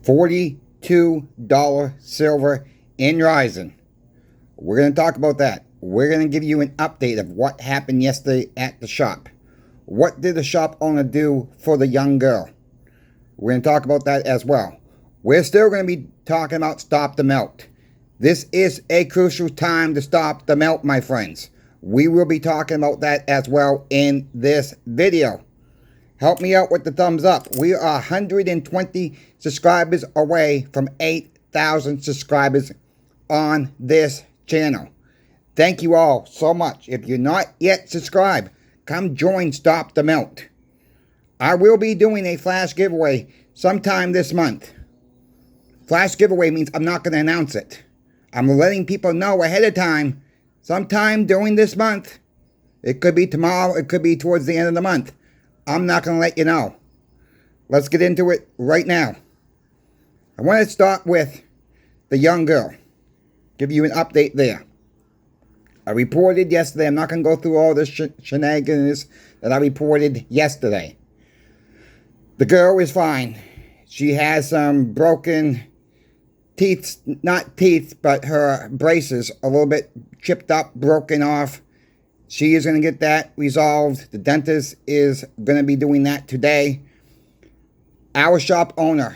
$42 silver in rising. We're going to talk about that. We're going to give you an update of what happened yesterday at the shop. What did the shop owner do for the young girl? We're going to talk about that as well. We're still going to be talking about stop the melt. This is a crucial time to stop the melt, my friends. We will be talking about that as well in this video. Help me out with the thumbs up. We are 120 subscribers away from 8,000 subscribers on this channel. Thank you all so much. If you're not yet subscribed, come join Stop the Melt. I will be doing a flash giveaway sometime this month. Flash giveaway means I'm not going to announce it. I'm letting people know ahead of time, sometime during this month. It could be tomorrow, it could be towards the end of the month. I'm not going to let you know. Let's get into it right now. I want to start with the young girl. Give you an update there. I reported yesterday, I'm not going to go through all the shenanigans that I reported yesterday. The girl is fine. She has some broken teeth, not teeth, but her braces a little bit chipped up, broken off. She is going to get that resolved. The dentist is going to be doing that today. Our shop owner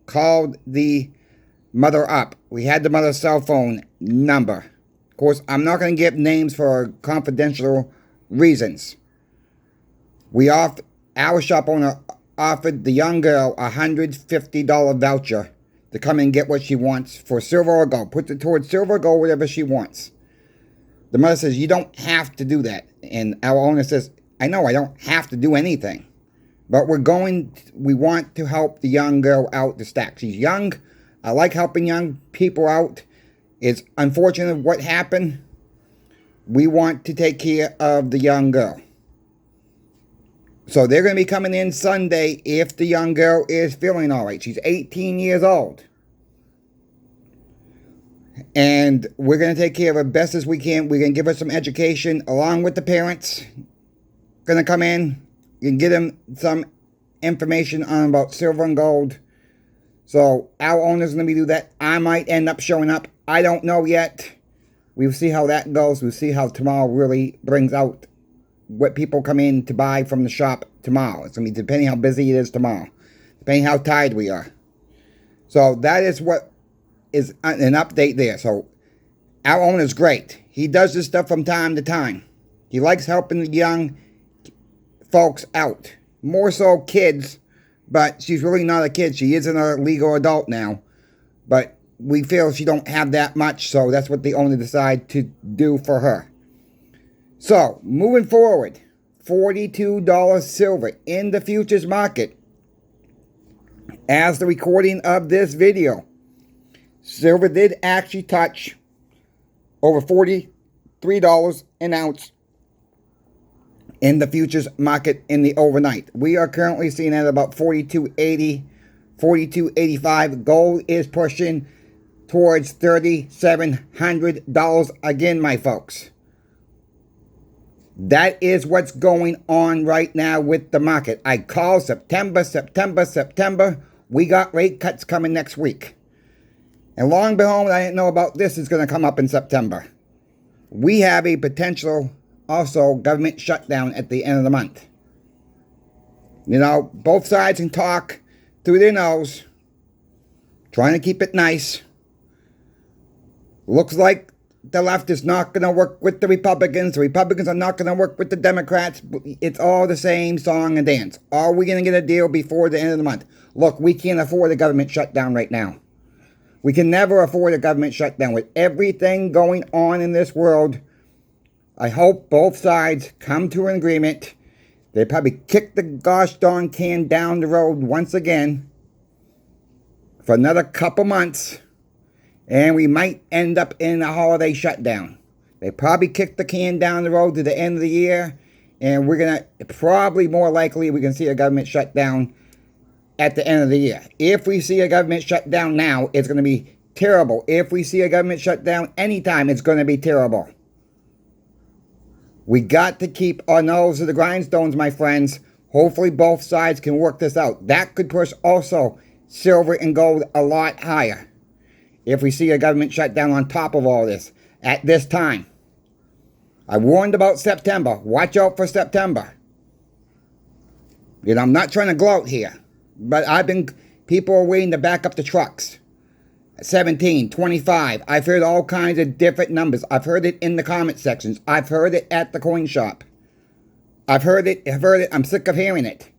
called the mother up. We had the mother's cell phone number. Of course, I'm not going to give names for confidential reasons. Our shop owner offered the young girl a $150 voucher to come and get what she wants for silver or gold. Put it towards silver or gold, whatever she wants. The mother says, you don't have to do that. And our owner says, I know I don't have to do anything. But we want to help the young girl out to stack. She's young. I like helping young people out. It's unfortunate what happened. We want to take care of the young girl. So they're going to be coming in Sunday if the young girl is feeling all right. She's 18 years old. And we're going to take care of her best as we can. We're going to give her some education along with the parents. Going to come in and get them some information on about silver and gold. So our owner's going to do that. I might end up showing up. I don't know yet. We'll see how that goes. We'll see how tomorrow really brings out what people come in to buy from the shop tomorrow. It's going to be depending how busy it is tomorrow. Depending how tired we are. So that is what is an update there. So our owner's great. He does this stuff from time to time. He likes helping the young folks out. More so kids. But she's really not a kid. She isn't a legal adult now. But we feel she don't have that much. So that's what the owner decided to do for her. So, moving forward, $42 silver in the futures market. As the recording of this video, silver did actually touch over $43 an ounce in the futures market in the overnight. We are currently seeing at about $42.80, $42.85. Gold is pushing towards $3,700 again, my folks. That is what's going on right now with the market. I call September. We got rate cuts coming next week. And long behold, I didn't know about this is going to come up in September. We have a potential, also, government shutdown at the end of the month. You know, both sides can talk through their nose, trying to keep it nice. Looks like the left is not going to work with the Republicans. The Republicans are not going to work with the Democrats. It's all the same song and dance. Are we going to get a deal before the end of the month? Look, we can't afford a government shutdown right now. We can never afford a government shutdown. With everything going on in this world, I hope both sides come to an agreement. They probably kick the gosh darn can down the road once again for another couple months. And we might end up in a holiday shutdown. They probably kick the can down the road to the end of the year. And we're going to probably more likely we can see a government shutdown at the end of the year. If we see a government shutdown now, it's going to be terrible. If we see a government shutdown anytime, it's going to be terrible. We got to keep our nose to the grindstones, my friends. Hopefully both sides can work this out. That could push also silver and gold a lot higher if we see a government shutdown on top of all this at this time. I warned about September. Watch out for September. I'm not trying to gloat here, but people are waiting to back up the trucks. 17, 25. I've heard all kinds of different numbers. I've heard it in the comment sections. I've heard it at the coin shop. I've heard it. I'm sick of hearing it.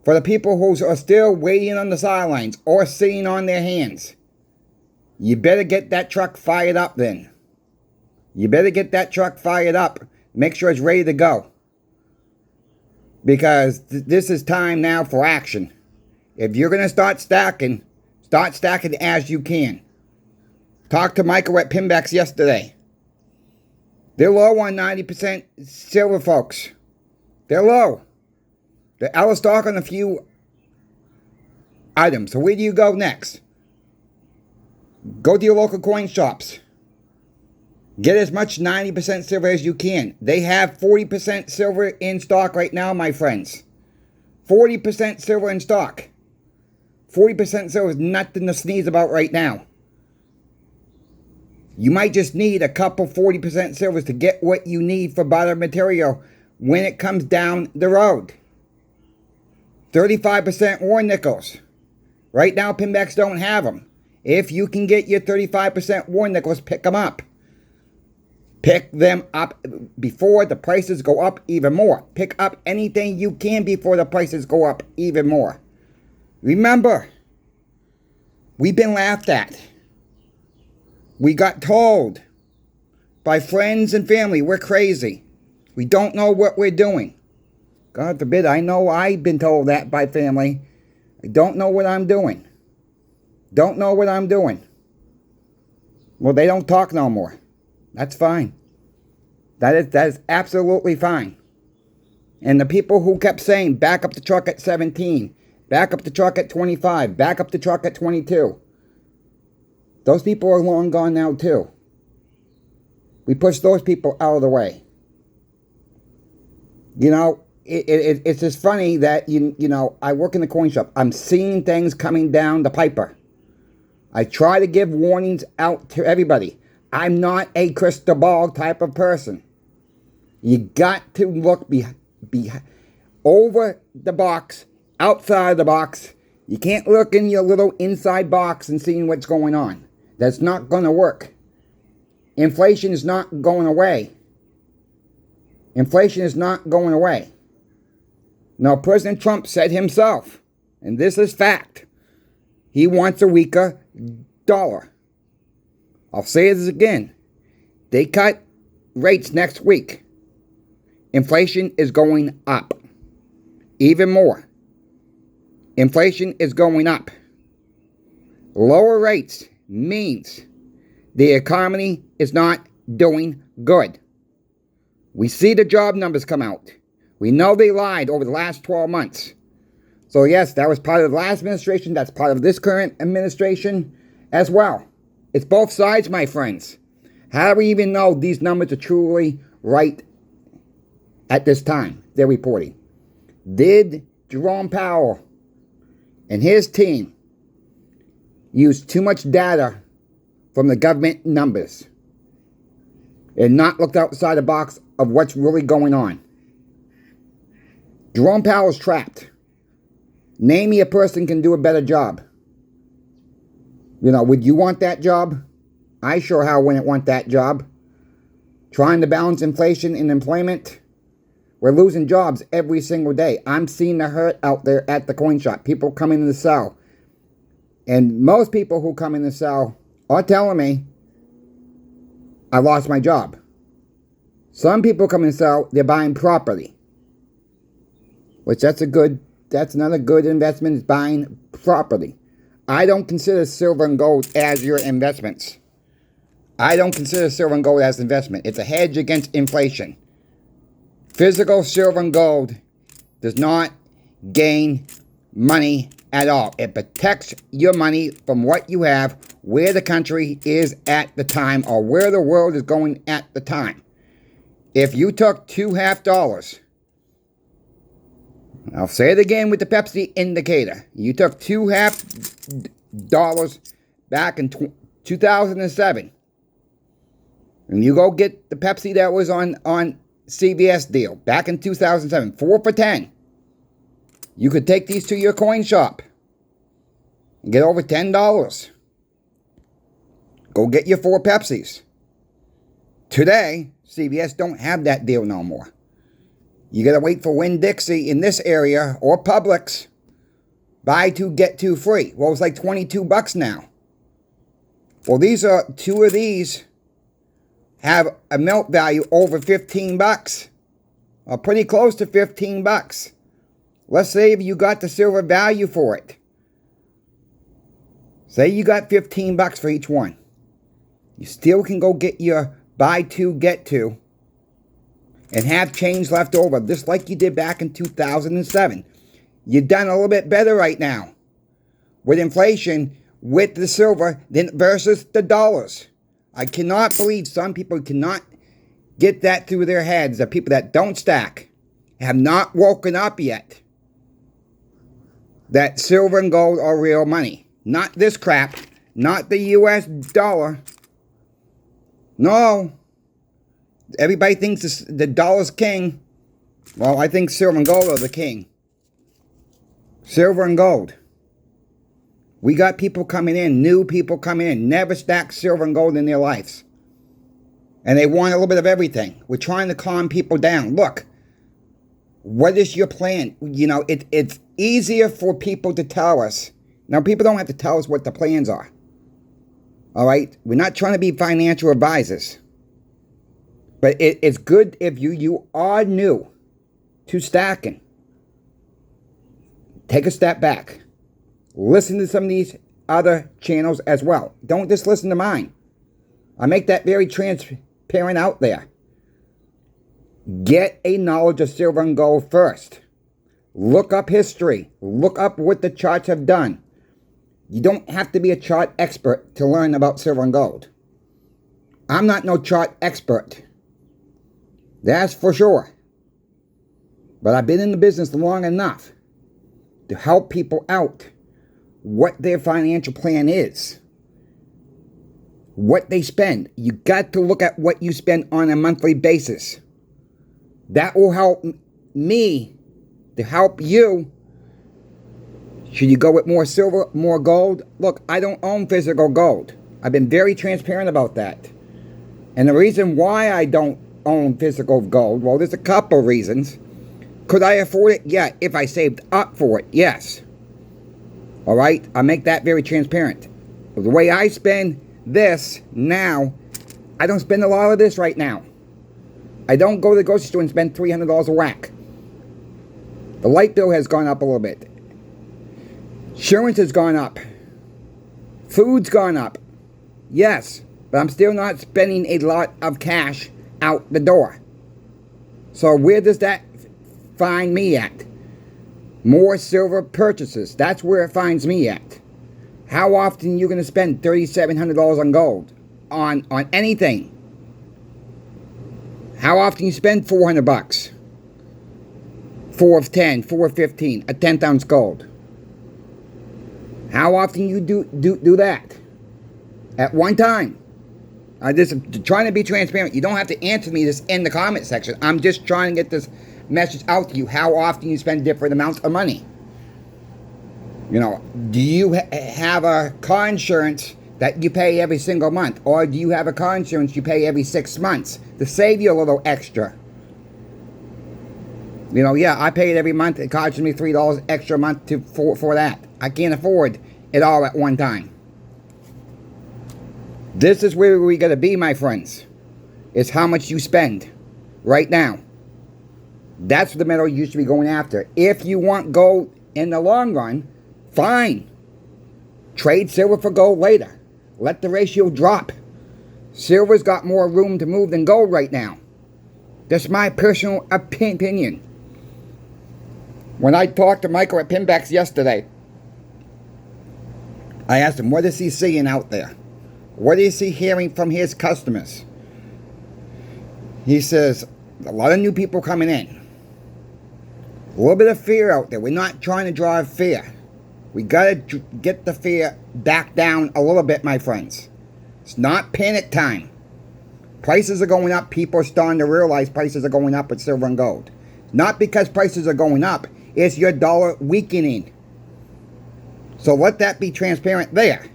For the people who are still waiting on the sidelines or sitting on their hands, you better get that truck fired up then. You better get that truck fired up. Make sure it's ready to go. Because this is time now for action. If you're going to start stacking as you can. Talked to Michael at Pinbacks yesterday. They're low on 90% silver, folks. They're low. They're out of stock on a few items. So where do you go next? Go to your local coin shops. Get as much 90% silver as you can. They have 40% silver in stock right now, my friends. 40% silver in stock. 40% silver is nothing to sneeze about right now. You might just need a couple 40% silvers to get what you need for butter material when it comes down the road. 35% war nickels. Right now, Pinbacks don't have them. If you can get your 35% war nickels, pick them up. Pick them up before the prices go up even more. Pick up anything you can before the prices go up even more. Remember, we've been laughed at. We got told by friends and family we're crazy. We don't know what we're doing. God forbid, I know I've been told that by family. I don't know what I'm doing. Don't know what I'm doing. Well, they don't talk no more. That's fine. That is absolutely fine. And the people who kept saying, back up the truck at 17, back up the truck at 25, back up the truck at 22. Those people are long gone now too. We pushed those people out of the way. It's just funny that, I work in the coin shop. I'm seeing things coming down the piper. I try to give warnings out to everybody. I'm not a crystal ball type of person. You got to look over the box, outside the box. You can't look in your little inside box and seeing what's going on. That's not going to work. Inflation is not going away. Inflation is not going away. Now, President Trump said himself, and this is fact, he wants a weaker dollar. I'll say this again. They cut rates next week. Inflation is going up. Even more. Inflation is going up. Lower rates means the economy is not doing good. We see the job numbers come out. We know they lied over the last 12 months. So yes, that was part of the last administration. That's part of this current administration as well. It's both sides, my friends. How do we even know these numbers are truly right at this time they're reporting? Did Jerome Powell and his team use too much data from the government numbers and not looked outside the box of what's really going on? Jerome Powell's trapped. Name me a person can do a better job. Would you want that job? I sure how wouldn't want that job. Trying to balance inflation and employment. We're losing jobs every single day. I'm seeing the hurt out there at the coin shop. People coming in to sell. And most people who come in to sell are telling me, I lost my job. Some people come in to sell, they're buying property. Which that's another good investment, is buying property. I don't consider silver and gold as your investments. I don't consider silver and gold as investment. It's a hedge against inflation. Physical silver and gold does not gain money at all. It protects your money from what you have, where the country is at the time, or where the world is going at the time. If you took $2 half, I'll say it again with the Pepsi indicator. You took $2.5 back in 2007. And you go get the Pepsi that was on CVS deal back in 2007. 4 for $10. You could take these to your coin shop and get over $10. Go get your 4 Pepsis. Today, CVS don't have that deal no more. You gotta wait for Winn-Dixie in this area or Publix. Buy 2, get 2 free. Well, it's like $22 now. Well, these are 2 of these have a melt value over $15. Or pretty close to $15. Let's say if you got the silver value for it. Say you got $15 for each one. You still can go get your buy 2, get 2. And have change left over, just like you did back in 2007. You've done a little bit better right now with inflation, with the silver, than versus the dollars. I cannot believe some people cannot get that through their heads. The people that don't stack have not woken up yet that silver and gold are real money. Not this crap. Not the US dollar. No. Everybody thinks the dollar's king. Well, I think silver and gold are the king. Silver and gold. We got people coming in, new people coming in, never stacked silver and gold in their lives. And they want a little bit of everything. We're trying to calm people down. Look, what is your plan? You know, it's easier for people to tell us. Now, people don't have to tell us what the plans are. All right? We're not trying to be financial advisors. But it's good if you are new to stacking. Take a step back. Listen to some of these other channels as well. Don't just listen to mine. I make that very transparent out there. Get a knowledge of silver and gold first. Look up history. Look up what the charts have done. You don't have to be a chart expert to learn about silver and gold. I'm not no chart expert. That's for sure. But I've been in the business long enough to help people out what their financial plan is. What they spend. You got to look at what you spend on a monthly basis. That will help me to help you. Should you go with more silver, more gold? Look, I don't own physical gold. I've been very transparent about that. And the reason why I don't own physical gold, well, there's a couple reasons. Could I afford it? Yeah. If I saved up for it, yes. All right? I make that very transparent. The way I spend this now, I don't spend a lot of this right now. I don't go to the grocery store and spend $300 a whack. The light bill has gone up a little bit. Insurance has gone up. Food's gone up. Yes, but I'm still not spending a lot of cash out the door. So where does that find me at? More silver purchases. That's where it finds me at. How often are you going to spend $3,700 on gold? On anything? How often you spend $400? 4 of 10, 4 of 15, a 10th ounce gold. How often you do that? At one time. I'm just trying to be transparent. You don't have to answer me this in the comment section. I'm just trying to get this message out to you. How often you spend different amounts of money. You know, do you have a car insurance that you pay every single month? Or do you have a car insurance you pay every 6 months to save you a little extra? You know, yeah, I pay it every month. It costs me $3 extra a month for that. I can't afford it all at one time. This is where we got to be, my friends. It's how much you spend right now. That's what the metal you should be going after. If you want gold in the long run, fine. Trade silver for gold later. Let the ratio drop. Silver's got more room to move than gold right now. That's my personal opinion. When I talked to Michael at Pinbacks yesterday, I asked him, what is he seeing out there? What is he hearing from his customers? He says, a lot of new people coming in. A little bit of fear out there. We're not trying to drive fear. We got to get the fear back down a little bit, my friends. It's not panic time. Prices are going up. People are starting to realize prices are going up with silver and gold. Not because prices are going up. It's your dollar weakening. So let that be transparent there.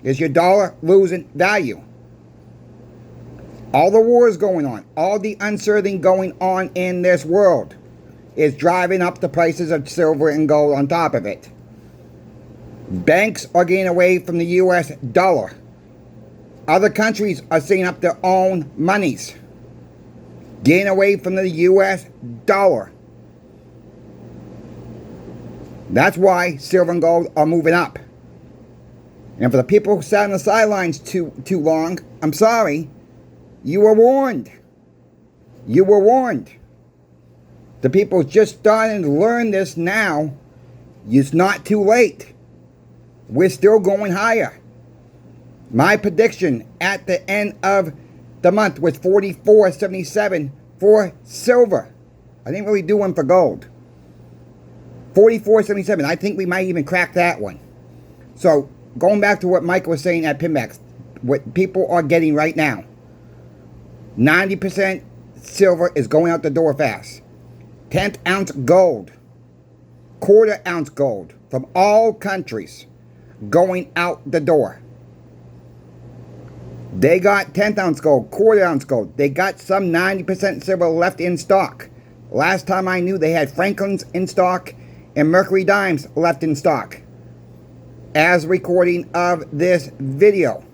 Is your dollar losing value? All the wars going on, all the uncertainty going on in this world is driving up the prices of silver and gold on top of it. Banks are getting away from the US dollar. Other countries are setting up their own monies, getting away from the US dollar. That's why silver and gold are moving up. And for the people who sat on the sidelines too long, I'm sorry. You were warned. You were warned. The people just starting to learn this now. It's not too late. We're still going higher. My prediction at the end of the month was 44.77 for silver. I didn't really do one for gold. 44.77. I think we might even crack that one. So, going back to what Mike was saying at Pinbacks, what people are getting right now, 90% silver is going out the door fast. 10th ounce gold, quarter ounce gold from all countries going out the door. They got 10th ounce gold, quarter ounce gold. They got some 90% silver left in stock. Last time I knew, they had Franklin's in stock and Mercury Dimes left in stock. As recording of this video.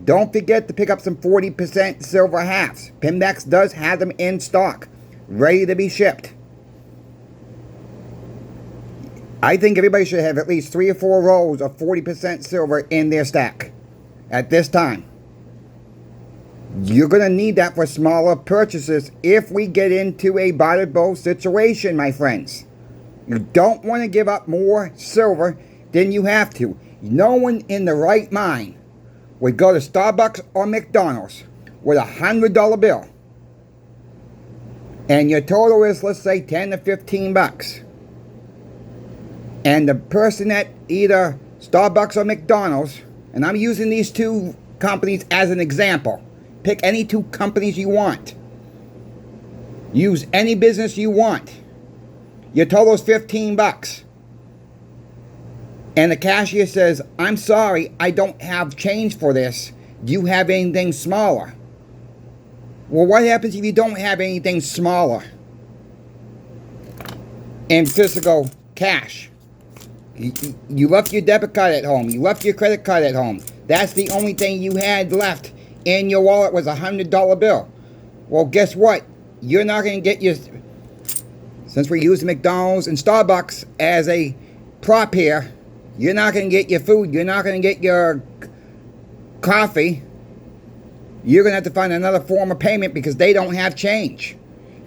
Don't forget to pick up some 40% silver halves. Pinbacks does have them in stock, ready to be shipped. I think everybody should have at least 3 or 4 rolls of 40% silver in their stack at this time. You're going to need that for smaller purchases if we get into a buy-to-both situation, my friends. You don't want to give up more silver than you have to. No one in the right mind would go to Starbucks or McDonald's with $100 bill. And your total is, let's say, 10 to 15 bucks. And the person at either Starbucks or McDonald's, and I'm using these two companies as an example. Pick any two companies you want. Use any business you want. Your total is 15 bucks. And the cashier says, I'm sorry, I don't have change for this. Do you have anything smaller? Well, what happens if you don't have anything smaller in physical cash? You left your debit card at home. You left your credit card at home. That's the only thing you had left in your wallet was a $100 bill. Well, guess what? You're not going to get your... Since we're using McDonald's and Starbucks as a prop here, you're not going to get your food. You're not going to get your coffee. You're going to have to find another form of payment because they don't have change.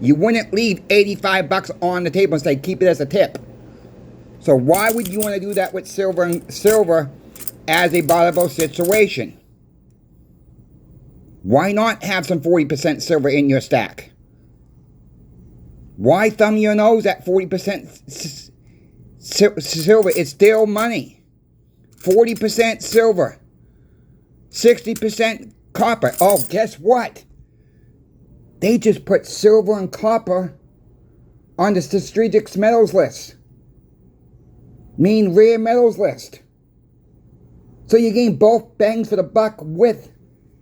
You wouldn't leave 85 bucks on the table and say, keep it as a tip. So why would you want to do that with silver as a buy-to-both situation? Why not have some 40% silver in your stack? Why thumb your nose at 40% silver? It's still money. 40% silver. 60% copper. Oh, guess what? They just put silver and copper on the strategic metals list. Mean rare metals list. So you gain both bangs for the buck with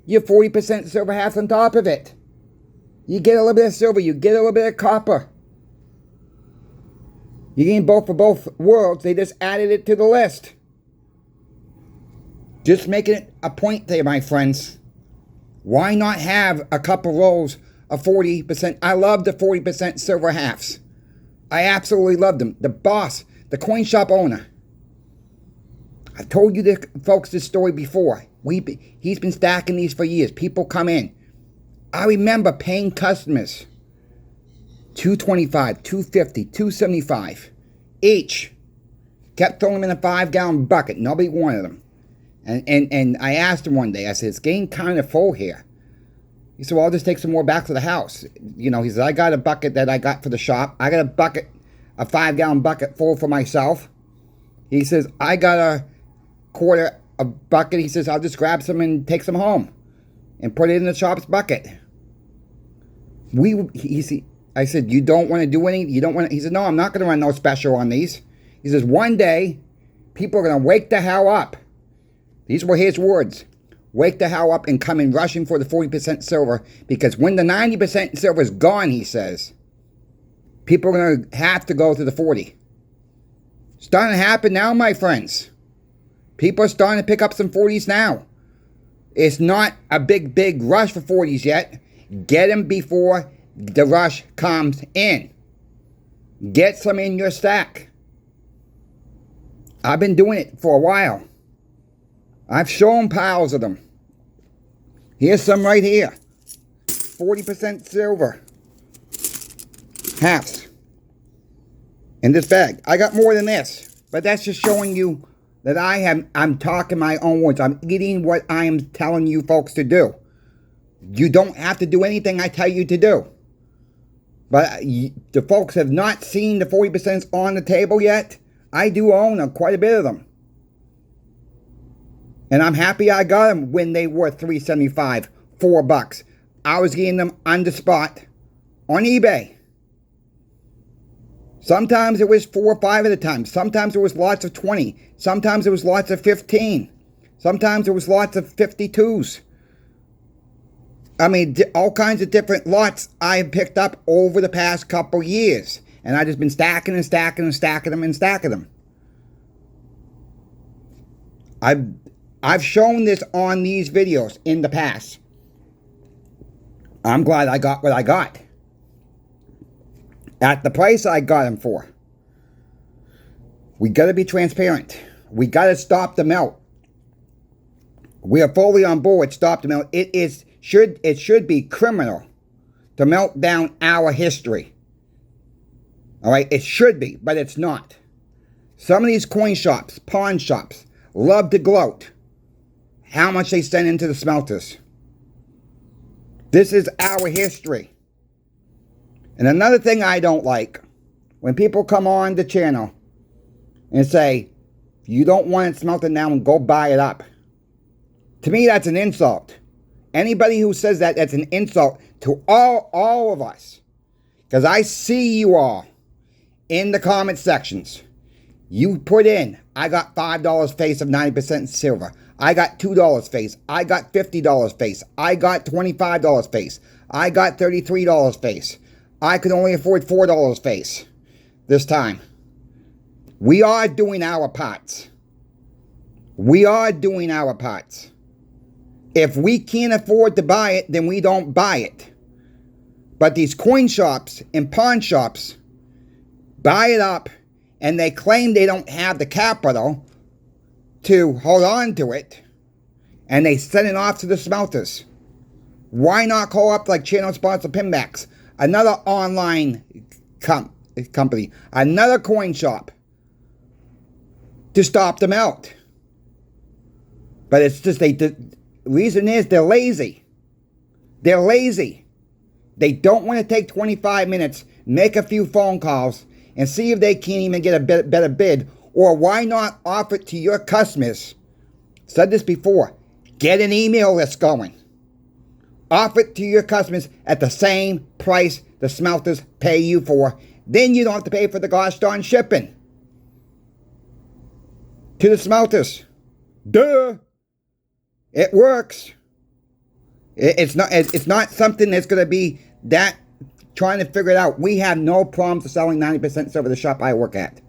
your 40% silver half on top of it. You get a little bit of silver, you get a little bit of copper. You gain both for both worlds. They just added it to the list. Just making it a point there, my friends. Why not have a couple rolls of 40%? I love the 40% silver halves. I absolutely love them. The boss, the coin shop owner. I've told you this, folks, this story before. He's been stacking these for years. People come in. I remember paying customers $2.25, $2.50, $2.75 each. Kept throwing them in a 5-gallon bucket. Nobody wanted them. And I asked him one day, I said, it's getting kind of full here. He said, well, I'll just take some more back to the house. You know, he said, I got a bucket that I got for the shop. I got a bucket a 5-gallon bucket full for myself. He says, I got a quarter a bucket. He says, I'll just grab some and take some home and put it in the shop's bucket. I said, you don't want to do anything? You don't want to? He said, no, I'm not going to run no special on these. He says, one day, people are going to wake the hell up. These were his words. Wake the hell up and come in rushing for the 40% silver, because when the 90% silver is gone, he says, people are going to have to go to the 40. It's starting to happen now, my friends. People are starting to pick up some 40s now. It's not a big rush for 40s yet. Get them before the rush comes in. Get some in your stack. I've been doing it for a while. I've shown piles of them. Here's some right here. 40% silver. Halves. In this bag. I got more than this. But that's just showing you that I'm talking my own words. I'm eating what I am telling you folks to do. You don't have to do anything I tell you to do. But the folks have not seen the 40% on the table yet. I do own quite a bit of them. And I'm happy I got them when they were $3.75, $4. I was getting them on the spot on eBay. Sometimes it was 4 or 5 at a time. Sometimes it was lots of 20. Sometimes it was lots of 15. Sometimes it was lots of 52s. I mean, all kinds of different lots I have picked up over the past couple years. And I've just been stacking and stacking and stacking them and stacking them. I've shown this on these videos in the past. I'm glad I got what I got. At the price I got them for. We got to be transparent. We got to stop the melt. We are fully on board. Stop the melt. It should be criminal to melt down our history. All right, it should be, but it's not. Some of these coin shops, pawn shops, love to gloat how much they send into the smelters. This is our history. And another thing I don't like, when people come on the channel and say, you don't want it smelted now and go buy it up. To me, that's an insult. Anybody who says that, that's an insult to all of us. Because I see you all in the comment sections. You put in, I got $5 face of 90% silver. I got $2 face. I got $50 face. I got $25 face. I got $33 face. I could only afford $4 face this time. We are doing our parts. We are doing our parts. If we can't afford to buy it, then we don't buy it. But these coin shops and pawn shops buy it up, and they claim they don't have the capital to hold on to it, and they send it off to the smelters. Why not call up like channel sponsor Pinbacks, another online company, another coin shop to stop the melt? But it's just the reason is they're lazy. They're lazy. They don't want to take 25 minutes, make a few phone calls, and see if they can't even get a better bid. Or why not offer it to your customers? Said this before. Get an email list going. Offer it to your customers at the same price the smelters pay you for. Then you don't have to pay for the gosh darn shipping to the smelters. Duh. It works. It's not something that's going to be that trying to figure it out. We have no problem selling 90% silver, the shop I work at.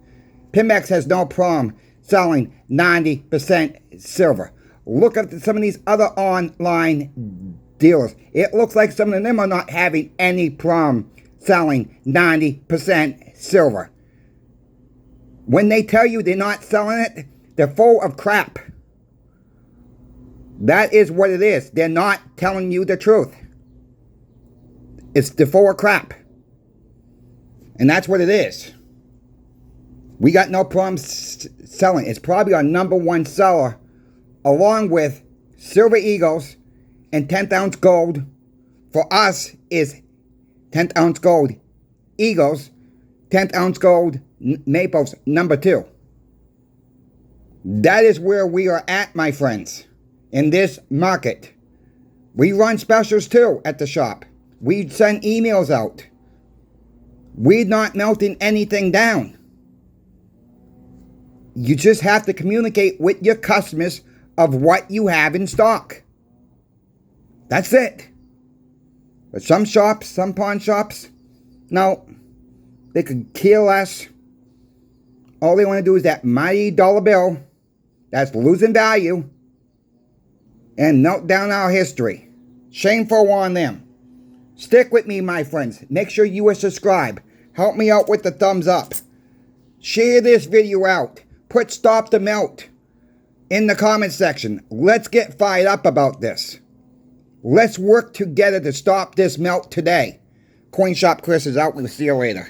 Pinbacks has no problem selling 90% silver. Look at some of these other online dealers. It looks like some of them are not having any problem selling 90% silver. When they tell you they're not selling it, they're full of crap. That is what it is. They're not telling you the truth. It's the full of crap. And that's what it is. We got no problem selling. It's probably our #1 seller, along with Silver Eagles and 10th ounce gold. For us is 10th ounce gold Eagles 10th ounce gold, Maples, number 2. That is where we are at, my friends, in this market. We run specials too at the shop. We send emails out. We're not melting anything down. You just have to communicate with your customers of what you have in stock. That's it. But some shops, some pawn shops, no, they could care less. All they want to do is that mighty dollar bill that's losing value and melt down our history. Shameful on them. Stick with me, my friends. Make sure you are subscribed. Help me out with the thumbs up. Share this video out. Put stop the melt in the comment section. Let's get fired up about this. Let's work together to stop this melt today. Coin Shop Chris is out. We'll see you later.